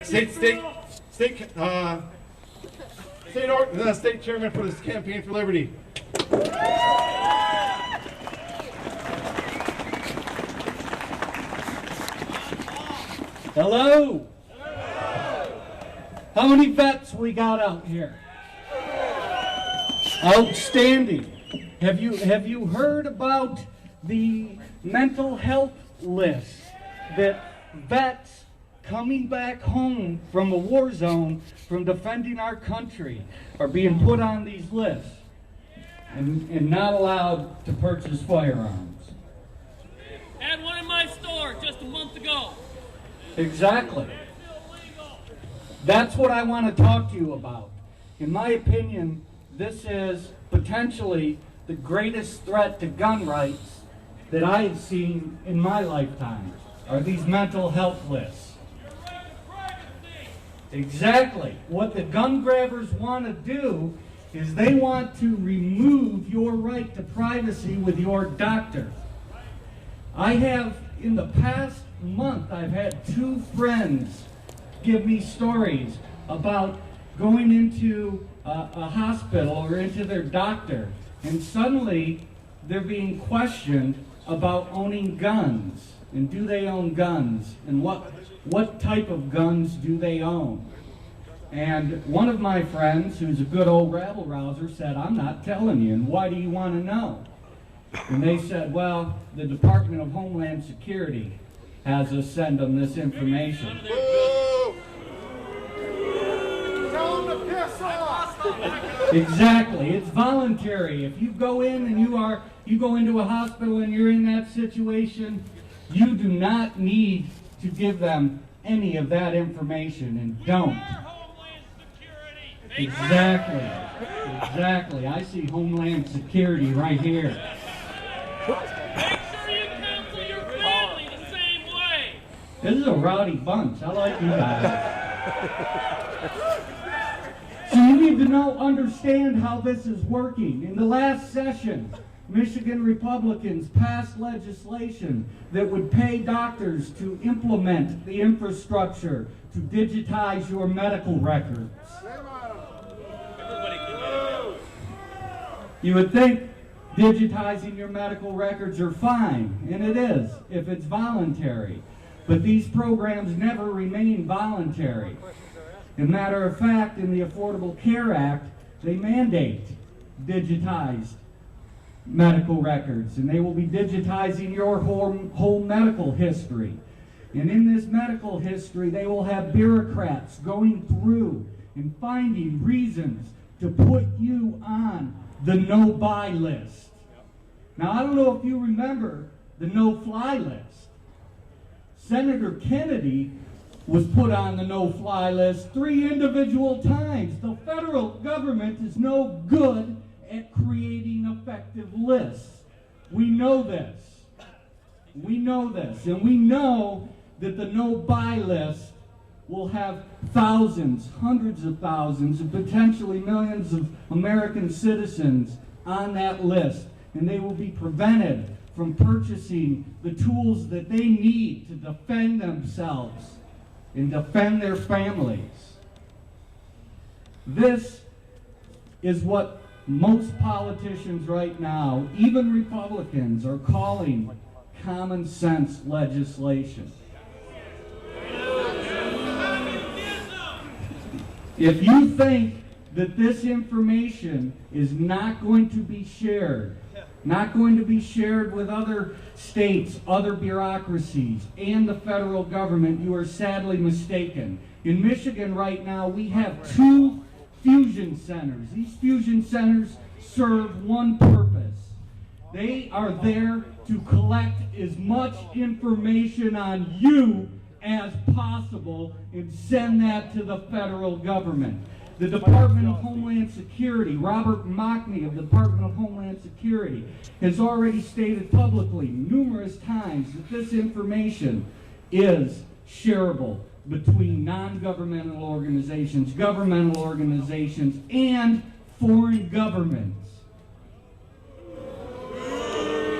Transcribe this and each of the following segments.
State chairman for this campaign for liberty. Hello. How many vets we got out here? Outstanding. Have you heard about the mental health list that vets coming back home from a war zone from defending our country are being put on these lists and not allowed to purchase firearms? Had one in my store just a month ago. Exactly. That's what I want to talk to you about. In my opinion, this is potentially the greatest threat to gun rights that I have seen in my lifetime, are these mental health lists. Exactly. What the gun grabbers want to do is they want to remove your right to privacy with your doctor. I have, in the past month, I've had 2 friends give me stories about going into a hospital or into their doctor, and suddenly they're being questioned about owning guns, and do they own guns, and what type of guns do they own. And one of my friends, who's a good old rabble-rouser, said, "I'm not telling you, and why do you want to know?" And they said, "Well, the Department of Homeland Security has us send them this information." Exactly. It's voluntary. If you go in and you go into a hospital and you're in that situation, you do not need to give them any of that information, and don't. Exactly. Exactly. I see Homeland Security right here. Make sure you counsel your family the same way. This is a rowdy bunch. I like you guys. So you need to understand how this is working. In the last session, Michigan Republicans passed legislation that would pay doctors to implement the infrastructure to digitize your medical records. You would think digitizing your medical records are fine, and it is, if it's voluntary. But these programs never remain voluntary. As a matter of fact, in the Affordable Care Act, they mandate digitized medical records, and they will be digitizing your whole medical history. And in this medical history, they will have bureaucrats going through and finding reasons to put you on the no-buy list. Now, I don't know if you remember the no-fly list. Senator Kennedy was put on the no-fly list 3 individual times. The federal government is no good at creating effective lists. We know this. We know this. And we know that the no-buy list will have thousands, hundreds of thousands, and potentially millions of American citizens on that list. And they will be prevented from purchasing the tools that they need to defend themselves and defend their families. This is what most politicians right now, even Republicans, are calling common sense legislation. If you think that this information is not going to be shared, not going to be shared with other states, other bureaucracies, and the federal government, you are sadly mistaken. In Michigan right now, we have 2 fusion centers. These fusion centers serve one purpose. They are there to collect as much information on you as possible and send that to the federal government. The Department of Homeland Security, Robert Mockney of the Department of Homeland Security, has already stated publicly numerous times that this information is shareable between non-governmental organizations, governmental organizations, and foreign governments.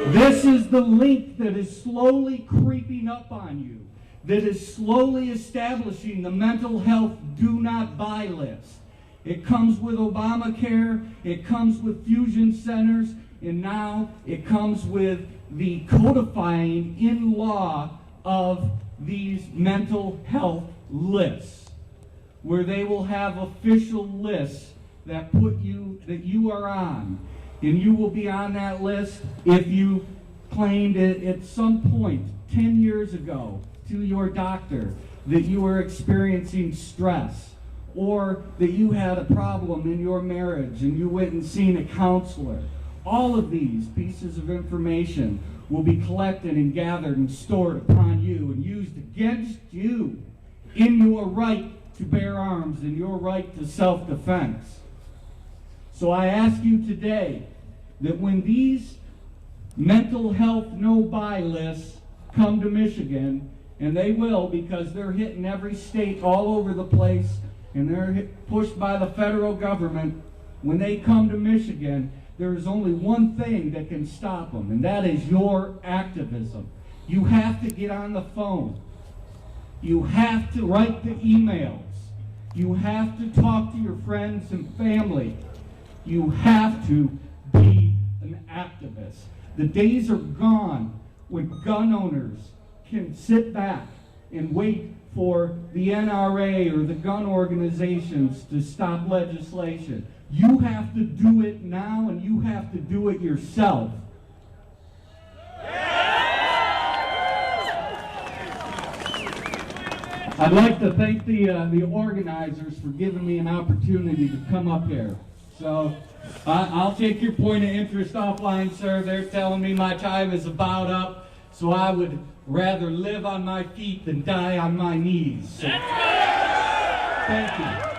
This is the link that is slowly creeping up on you. that is slowly establishing the mental health do not buy list. It comes with Obamacare, it comes with fusion centers, and now it comes with the codifying in law of these mental health lists, where they will have official lists that you are on, and you will be on that list if you claimed it at some point 10 years ago to your doctor that you were experiencing stress, or that you had a problem in your marriage and you went and seen a counselor. All of these pieces of information will be collected and gathered and stored upon you and used against you in your right to bear arms and your right to self-defense. So I ask you today that when these mental health no-buy lists come to Michigan, and they will, because they're hitting every state all over the place, and they're pushed by the federal government, when they come to Michigan, there is only one thing that can stop them, and that is your activism. You have to get on the phone. You have to write the emails. You have to talk to your friends and family. You have to be an activist. The days are gone when gun owners can sit back and wait for the NRA or the gun organizations to stop legislation. You have to do it now, and you have to do it yourself. I'd like to thank the organizers for giving me an opportunity to come up here. So I'll take your point of interest offline, sir. They're telling me my time is about up, so I would rather live on my feet than die on my knees. So, thank you.